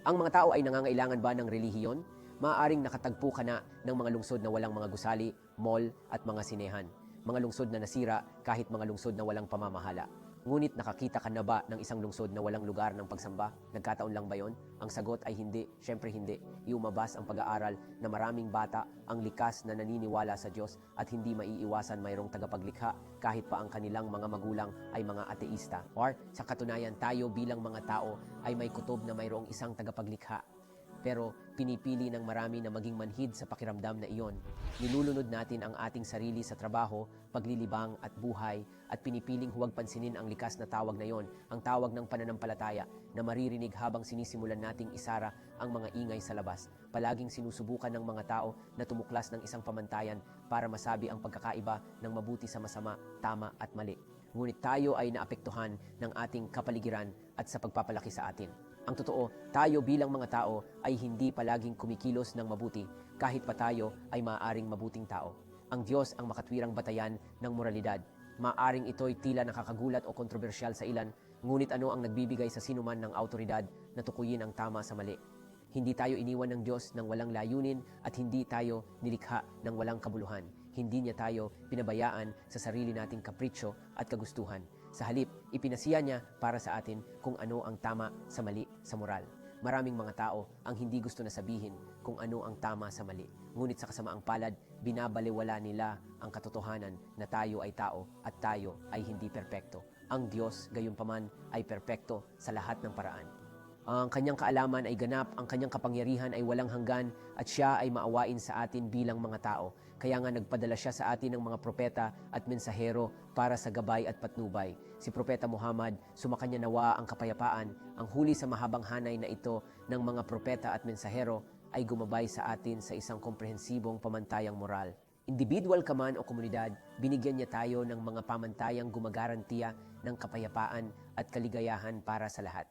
Ang mga tao ay nangangailangan ba ng relihiyon? Maaaring nakatagpo ka na ng mga lungsod na walang mga gusali, mall at mga sinehan. Mga lungsod na nasira kahit mga lungsod na walang pamamahala. Ngunit nakakita ka na ba ng isang lungsod na walang lugar ng pagsamba? Nagkataon lang ba yon? Ang sagot ay hindi, syempre hindi. Iumabas ang pag-aaral na maraming bata ang likas na naniniwala sa Diyos at hindi maiiwasan mayroong tagapaglikha kahit pa ang kanilang mga magulang ay mga ateista. Or sa katunayan tayo bilang mga tao ay may kutob na mayroong isang tagapaglikha. Pero pinipili ng marami na maging manhid sa pakiramdam na iyon. Nilulunod natin ang ating sarili sa trabaho, paglilibang at buhay at pinipiling huwag pansinin ang likas na tawag na iyon, ang tawag ng pananampalataya na maririnig habang sinisimulan nating isara ang mga ingay sa labas. Palaging sinusubukan ng mga tao na tumuklas ng isang pamantayan para masabi ang pagkakaiba ng mabuti sa masama, tama at mali. Ngunit tayo ay naapektuhan ng ating kapaligiran at sa pagpapalaki sa atin. Ang totoo, tayo bilang mga tao ay hindi palaging kumikilos ng mabuti kahit pa tayo ay maaaring mabuting tao. Ang Diyos ang makatwirang batayan ng moralidad. Maaaring ito'y tila nakakagulat o kontrobersyal sa ilan, ngunit ano ang nagbibigay sa sinuman ng autoridad na tukuyin ang tama sa mali? Hindi tayo iniwan ng Diyos ng walang layunin at hindi tayo nilikha ng walang kabuluhan. Hindi niya tayo pinabayaan sa sarili nating kapritsyo at kagustuhan. Sa halip, ipinasiya niya para sa atin kung ano ang tama sa mali sa moral. Maraming mga tao ang hindi gusto na sabihin kung ano ang tama sa mali. Ngunit sa kasamaang palad, binabaliwala nila ang katotohanan na tayo ay tao at tayo ay hindi perpekto. Ang Diyos, gayunpaman, ay perpekto sa lahat ng paraan. Ang kanyang kaalaman ay ganap, ang kanyang kapangyarihan ay walang hanggan at siya ay maawain sa atin bilang mga tao. Kaya nga nagpadala siya sa atin ng mga propeta at mensahero para sa gabay at patnubay. Si Propeta Muhammad, sumakanya nawa ang kapayapaan, ang huli sa mahabang hanay na ito ng mga propeta at mensahero ay gumabay sa atin sa isang komprehensibong pamantayang moral. Individual ka man o komunidad, binigyan niya tayo ng mga pamantayang gumagarantiya ng kapayapaan at kaligayahan para sa lahat.